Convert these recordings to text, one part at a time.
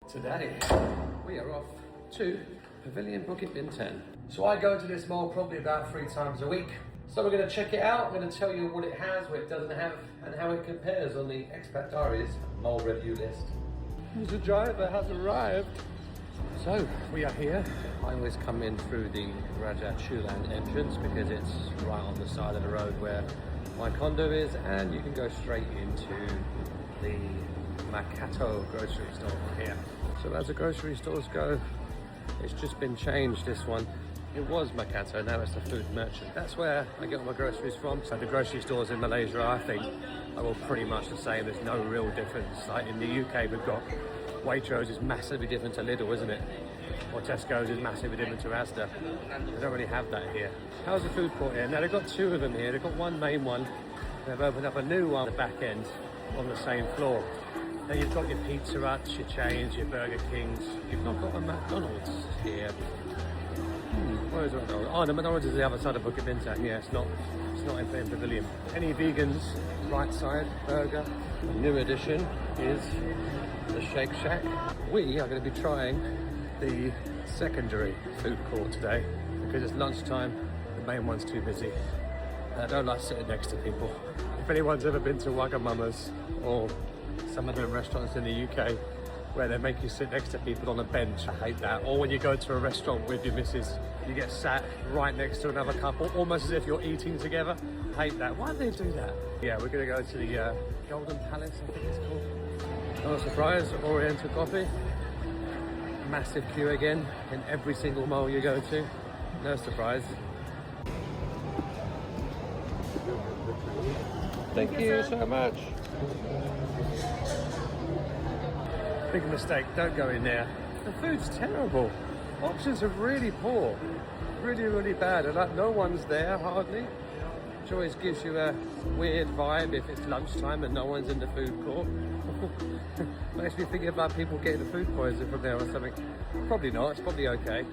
Today, we are off to Pavilion Bukit Bintang. So I go to this mall probably about 3 times a week. So we're going to check it out. I'm going to tell you what it has, what it doesn't have, and how it compares on the Expat Diaries mall review list. The driver has arrived. So we are here. I always come in through the Raja Chulan entrance because it's right on the side of the road where my condo is, and you can go straight into the Makato grocery store from here. So as the grocery stores go, it's just been changed, this one. It was Makato, now it's the food merchant. That's where I get all my groceries from. So the grocery stores in Malaysia, I think, are all pretty much the same. There's no real difference. Like in the UK, we've got Waitrose is massively different to Lidl, isn't it? Or Tesco's is massively different to Asda. They don't really have that here. How's the food court here? Now they've got 2 of them here. They've got one main one. They've opened up a new one at the back end on the same floor. Then you've got your Pizza Huts, your chains, your Burger Kings. You've not got a McDonald's here. Where is McDonald's? Oh, the McDonald's is the other side of Bukit Bintang. Yeah, it's not in Pavilion. Any vegans? Right side, burger. The new addition is the Shake Shack. We are going to be trying the secondary food court today because it's lunchtime. The main one's too busy. And I don't like sitting next to people. If anyone's ever been to Wagamama's or some of the restaurants in the UK where they make you sit next to people on a bench, I hate that. Or when you go to a restaurant with your missus, you get sat right next to another couple, almost as if you're eating together. I hate that. Why do they do that? Yeah, we're gonna go to the Golden Palace, I think it's called. No surprise, Oriental coffee. Massive queue again in every single mall you go to. No surprise. Thank you so much. Big mistake, don't go in there. The food's terrible. Options are really poor. Really, really bad. And like no one's there, hardly. Which always gives you a weird vibe if it's lunchtime and no one's in the food court. Makes me think about people getting the food poison from there or something. Probably not, it's probably okay.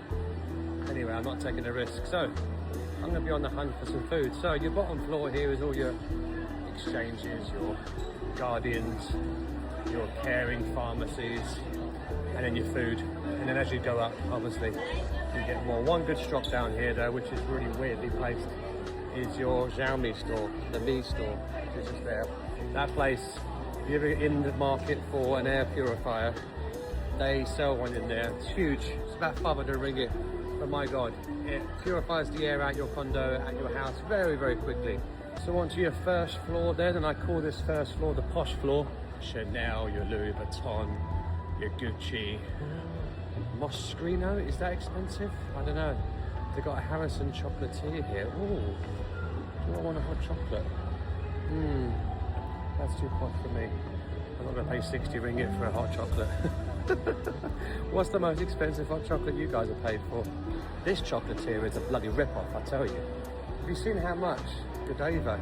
Anyway, I'm not taking a risk. So, I'm gonna be on the hunt for some food. So your bottom floor here is all your exchanges, your Guardians, your caring pharmacies, and then your food. And then as you go up, obviously, you get more. One good drop down here though, which is really weirdly placed, is your Xiaomi store, the Mi store, which is there. That place, if you're ever in the market for an air purifier, they sell one in there. It's huge, it's about 500 ringgit, but my God, it purifies the air out your condo, at your house very, very quickly. So onto your first floor then, and I call this first floor the posh floor. Chanel, your Louis Vuitton, your Gucci. Moschino, is that expensive? I don't know. They've got a Harrison chocolatier here. Ooh, do I want a hot chocolate? That's too hot for me. I'm not going to pay 60 ringgit for a hot chocolate. What's the most expensive hot chocolate you guys have paid for? This chocolatier is a bloody rip-off, I tell you. Have you seen how much Godiva,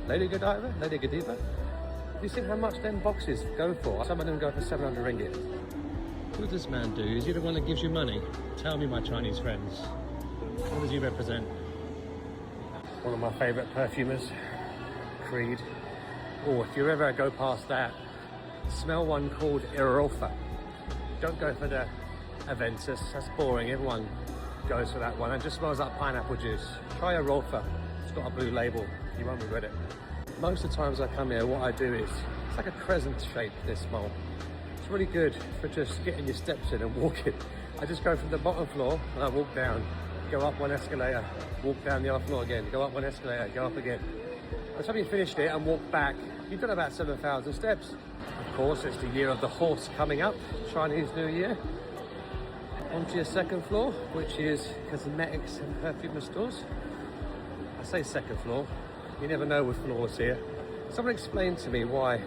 Lady Godiva? Have you seen how much them boxes go for? Some of them go for 700 ringgit. What does this man do? Is he the one that gives you money? Tell me, my Chinese friends. What does he represent? One of my favourite perfumers, Creed. Oh, if you ever go past that, smell one called Europa. Don't go for the Aventus, that's boring. Everyone goes for that one. It just smells like pineapple juice. Try Europa. It's got a blue label. You won't regret it. Most of the times I come here, what I do is, it's like a crescent shape, this mall. It's really good for just getting your steps in and walking. I just go from the bottom floor and I walk down, go up one escalator, walk down the other floor again, go up one escalator, go up again. By the time you finished it and walk back, you've done about 7,000 steps. Of course, it's the year of the horse coming up, Chinese New Year. Onto your second floor, which is cosmetics and perfume stores. I say second floor. You never know with floors here. Someone explained to me why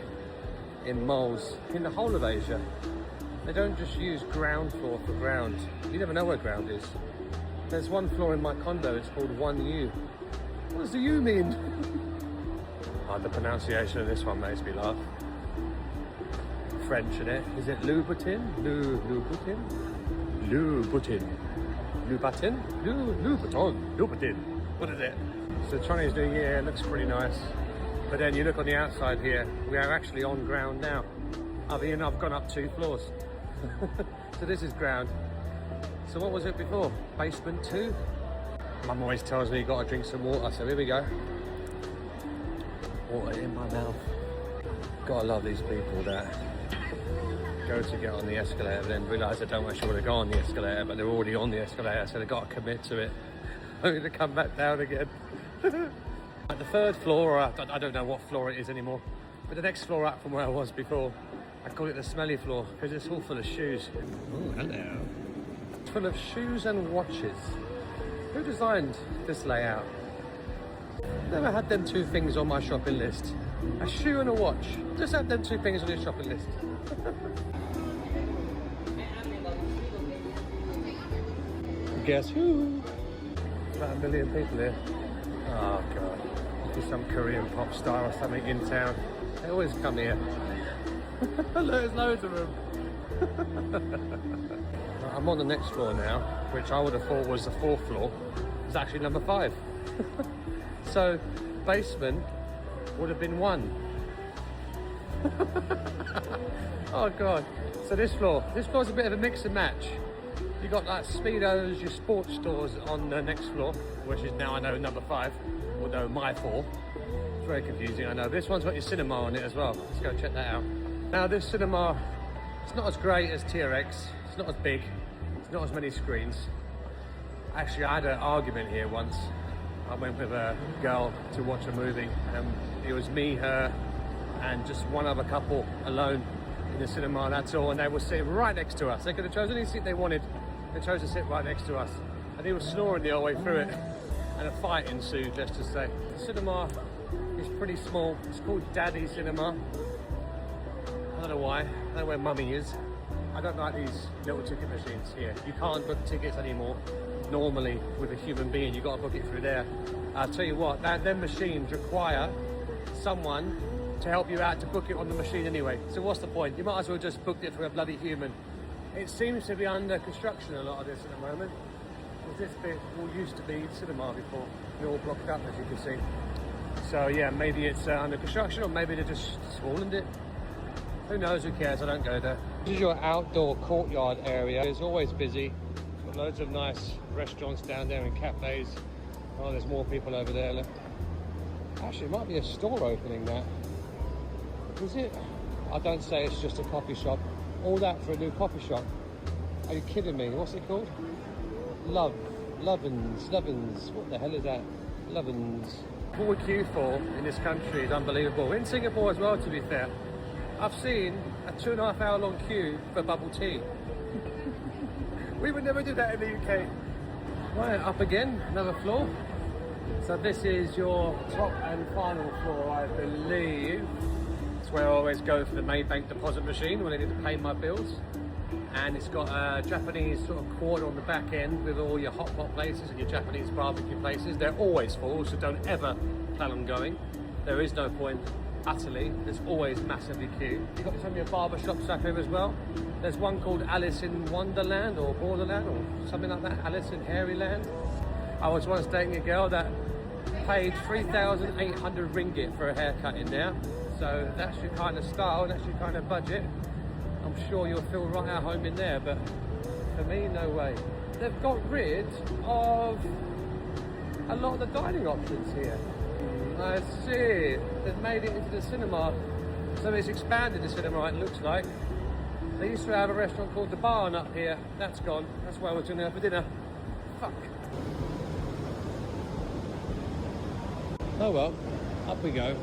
in malls, in the whole of Asia, they don't just use ground floor for ground. You never know where ground is. There's one floor in my condo, it's called 1U. What does the U mean? Oh, the pronunciation of this one makes me laugh. French in it. Is it Louboutin? Louboutin? Louboutin. What is it? So Chinese New Year looks pretty nice. But then you look on the outside here, we are actually on ground now. I've gone up 2 floors. So this is ground. So what was it before? Basement 2? Mum always tells me you got to drink some water, so here we go. Water in my mouth. Gotta love these people that go to get on the escalator and then realise they don't actually want to go on the escalator, but they're already on the escalator, so they've got to commit to it only to come back down again. At the 3rd floor, or I don't know what floor it is anymore, but the next floor up from where I was before, I call it the smelly floor because it's all full of shoes. Oh, hello. It's full of shoes and watches. Who designed this layout? Never had them 2 things on my shopping list. A shoe and a watch. Just had them 2 things on your shopping list. Guess who? About 1 million people here. Oh god. Just some Korean pop star or something in town. They always come here. There's loads of them. I'm on the next floor now, which I would have thought was the 4th floor. It's actually number 5. So, basement would have been 1. Oh god. So this floor's a bit of a mix and match. You got like Speedos, your sports stores on the next floor, which is now I know number 5, although my 4. It's very confusing, I know. This one's got your cinema on it as well. Let's go check that out. Now this cinema, it's not as great as TRX. It's not as big. It's not as many screens. Actually, I had an argument here once. I went with a girl to watch a movie. It was me, her, and just one other couple alone in the cinema, that's all. And they were sitting right next to us. They could have chosen any seat they wanted. They chose to sit right next to us. And he was snoring the whole way through it. And a fight ensued, let's just say. The cinema is pretty small. It's called Daddy Cinema. I don't know why. I don't know where Mummy is. I don't like these little ticket machines here. You can't book tickets anymore. Normally, with a human being, you've got to book it through there. I'll tell you what, them machines require someone to help you out to book it on the machine anyway. So what's the point? You might as well just book it for a bloody human. It seems to be under construction, a lot of this at the moment. Because this bit all used to be cinema before. They're all blocked up, as you can see. So yeah, maybe it's under construction, or maybe they're just swollen it. Who knows, who cares, I don't go there. This is your outdoor courtyard area. It's always busy. Got loads of nice restaurants down there and cafes. Oh, there's more people over there, look. Actually, it might be a store opening that. Is it? I don't say it's just a coffee shop. All that for a new coffee shop. Are you kidding me? What's it called? Lovins. What the hell is that? Lovins. What we queue for in this country is unbelievable. In Singapore as well, to be fair. I've seen a 2.5 hour long queue for bubble tea. We would never do that in the UK. Right, up again, another floor. So this is your top and final floor, I believe. It's where I always go for the Maybank deposit machine when I need to pay my bills. And it's got a Japanese sort of quarter on the back end with all your hot pot places and your Japanese barbecue places. They're always full, so don't ever plan on going. There is no point, utterly. There's always massively queue. You've got some of your barber shops up here as well. There's one called Alice in Wonderland or Borderland or something like that. Alice in Hairyland. I was once dating a girl that paid 3,800 ringgit for a haircut in there. So that's your kind of style, that's your kind of budget. I'm sure you'll feel right at home in there, but for me, no way. They've got rid of a lot of the dining options here. I see. They've made it into the cinema. So it's expanded the cinema, it looks like. They used to have a restaurant called The Barn up here. That's gone. That's where I was going to have for dinner. Fuck. Oh well, up we go.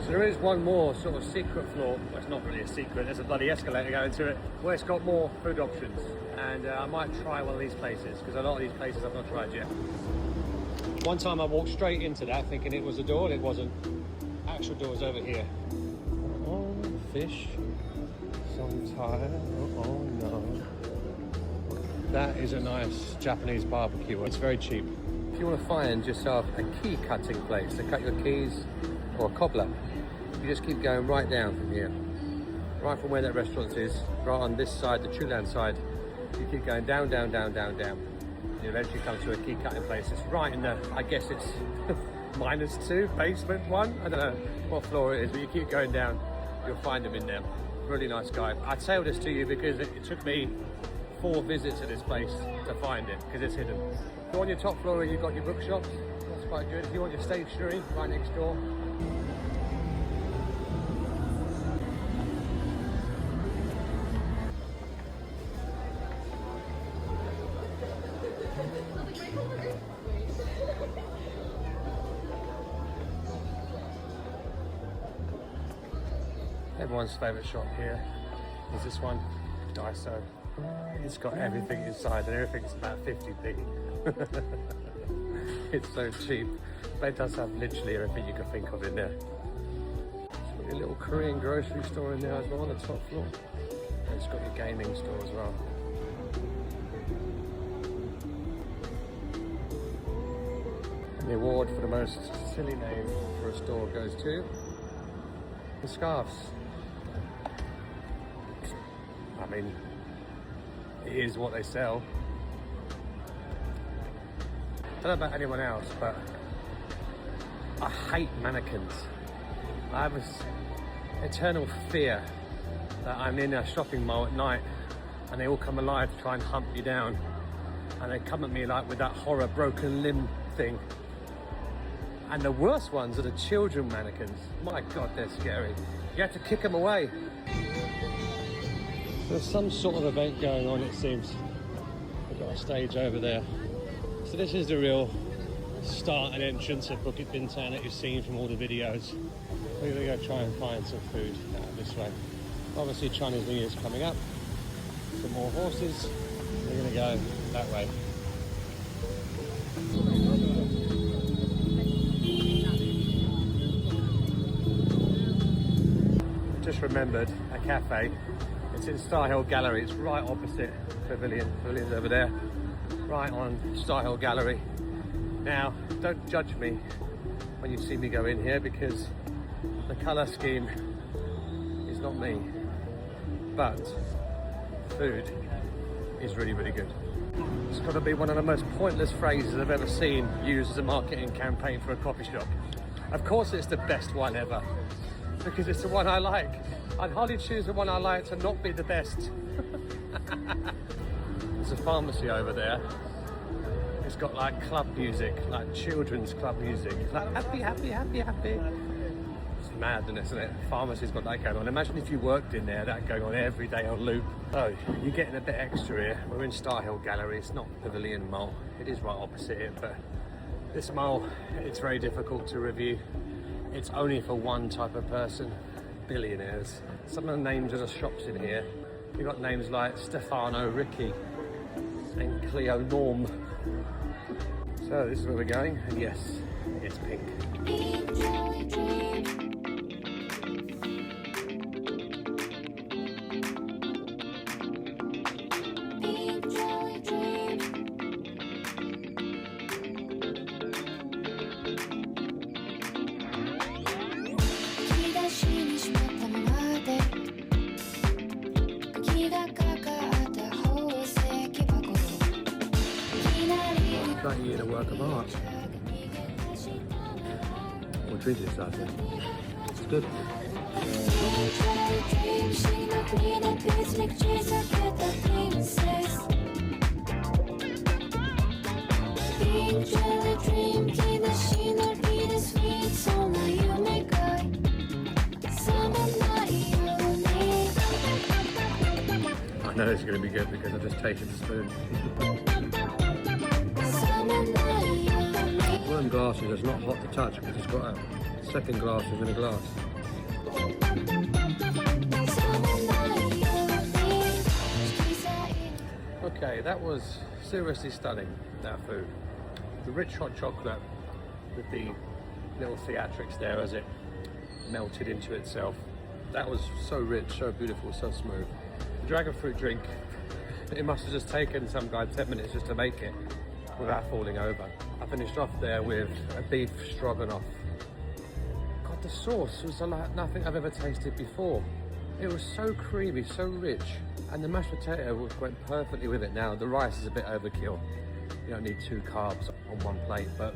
So there is one more sort of secret floor. Well, it's not really a secret, there's a bloody escalator going to it, where it's got more food options. And I might try one of these places, because a lot of these places I've not tried yet. One time I walked straight into that thinking it was a door, and it wasn't. Actual door's over here. Oh, fish. Some tire. Oh no. That is a nice Japanese barbecue. It's very cheap. If you want to find yourself a key cutting place to cut your keys, or a cobbler, you just keep going right down from here. Right from where that restaurant is, right on this side, the Chulan side. You keep going down, down, down, down, down. You eventually come to a key cutting place. It's right in the, I guess it's -2, basement 1. I don't know what floor it is, but you keep going down. you'll find him in there. Really nice guy. I tell this to you because it took me 4 visits to this place to find it, because it's hidden. If you're on your top floor, you've got your bookshops. That's quite good. If you want your stationery, right next door. Everyone's favourite shop here is this one, Daiso. It's got everything inside and everything's about 50p. It's so cheap, but it does have literally everything you can think of in there. It's got your little Korean grocery store in there as well on the top floor. And it's got your gaming store as well. And the award for the most silly name for a store goes to the scarves. I mean, it is what they sell. I don't know about anyone else, but I hate mannequins. I have this eternal fear that I'm in a shopping mall at night and they all come alive to try and hunt me down. And they come at me like with that horror broken limb thing. And the worst ones are the children mannequins. My God, they're scary. You have to kick them away. There's some sort of event going on, it seems. We've got a stage over there. So this is the real start and entrance of Bukit Bintang that you've seen from all the videos. We're gonna go try and find some food out this way. Obviously Chinese New Year's coming up. Some more horses. We're gonna go that way. Just remembered a cafe. It's in Star Hill Gallery. It's right opposite Pavilion. Pavilion's over there, right on Star Hill Gallery. Now, don't judge me when you see me go in here because the colour scheme is not me, but food is really, really good. It's got to be one of the most pointless phrases I've ever seen used as a marketing campaign for a coffee shop. Of course it's the best one ever, because it's the one I like. I'd hardly choose the one I like to not be the best. There's a pharmacy over there. It's got like club music, like children's club music. It's like happy, happy, happy, happy. It's madness, isn't it? Pharmacy's got that going on. Imagine if you worked in there, that going on every day on loop. Oh, you're getting a bit extra here. We're in Star Hill Gallery. It's not Pavilion Mall. It is right opposite it, but this mall, it's very difficult to review. It's only for one type of person, billionaires. Some of the names of the shops in here, you've got names like Stefano Ricci and Cleo Norm. So this is where we're going, and yes, it's pink. Like you're in a work of art. Or drink it, I think. It's good. I know it's going to be good because I've just tasted the spoon. One glasses is not hot to touch because it's got a second glass within a glass. Okay, that was seriously stunning, that food. The rich hot chocolate with the little theatrics there as it melted into itself. That was so rich, so beautiful, so smooth. The dragon fruit drink, it must have just taken some guy 10 minutes just to make it without falling over. I finished off there with a beef stroganoff. God, the sauce was like nothing I've ever tasted before. It was so creamy, so rich, and the mashed potato went perfectly with it. Now, the rice is a bit overkill. You don't need 2 carbs on one plate, but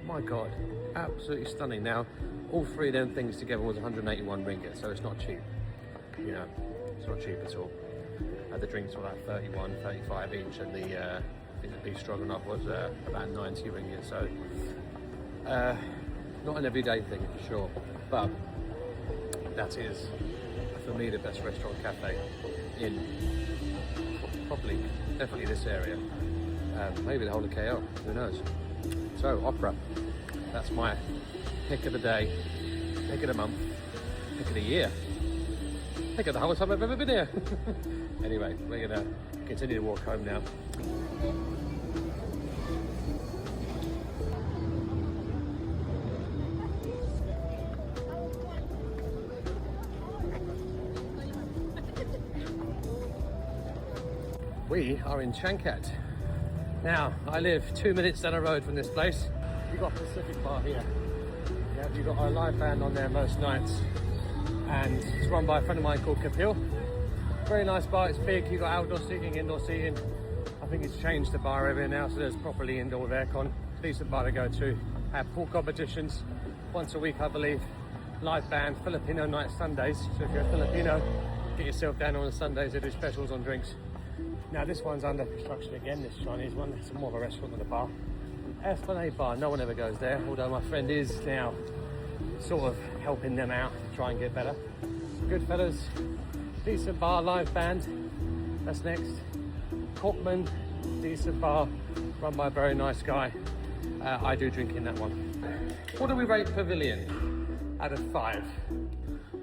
My God, absolutely stunning. Now, all three of them things together was 181 ringgit, so it's not cheap. You know, it's not cheap at all. The drinks were like 31, 35 each, and I think the beef stroganoff was about 90 ringgit. So, not an everyday thing for sure, but that is, for me, the best restaurant cafe in probably, definitely this area. Maybe the whole of KL, who knows? So, Opera, that's my pick of the day, pick of the month, pick of the year, pick of the whole time I've ever been here. Anyway, we're gonna continue to walk home now. We are in Changkat. Now, I live 2 minutes down the road from this place. You've got Pacific Bar here. Yeah, you've got our live band on there most nights. And it's run by a friend of mine called Kapil. Very nice bar, it's big. You've got outdoor seating, indoor seating. I think it's changed the bar area now, so there's properly indoor with aircon. Decent bar to go to. Have pool competitions once a week, I believe. Live band, Filipino night Sundays. So if you're a Filipino, get yourself down on the Sundays, they do specials on drinks. Now this one's under construction again, this Chinese one. It's more of a restaurant than a bar. Esplanade Bar, no one ever goes there, although my friend is now sort of helping them out to try and get better. Goodfellas, decent bar, live band, that's next. Corkman, decent bar, run by a very nice guy. I do drink in that one. What do we rate Pavilion out of 5?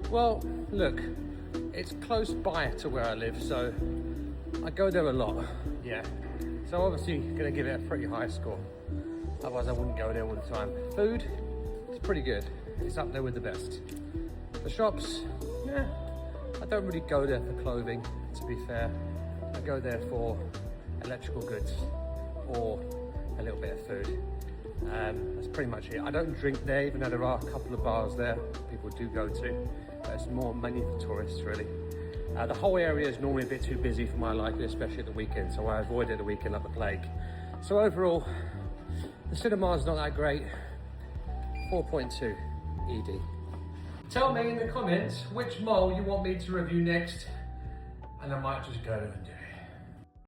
Well, look, it's close by to where I live, so I go there a lot, yeah. So obviously gonna give it a pretty high score. Otherwise I wouldn't go there all the time. Food, it's pretty good. It's up there with the best. The shops, yeah, I don't really go there for clothing, to be fair. I go there for electrical goods or a little bit of food. That's pretty much it. I don't drink there, even though there are a couple of bars there people do go to. But it's more mainly for tourists, really. The whole area is normally a bit too busy for my liking, especially at the weekend, so I avoid it at the weekend like the plague. So overall, the cinema's not that great. 4.2 ED. Tell me in the comments which mall you want me to review next, and I might just go there and do it.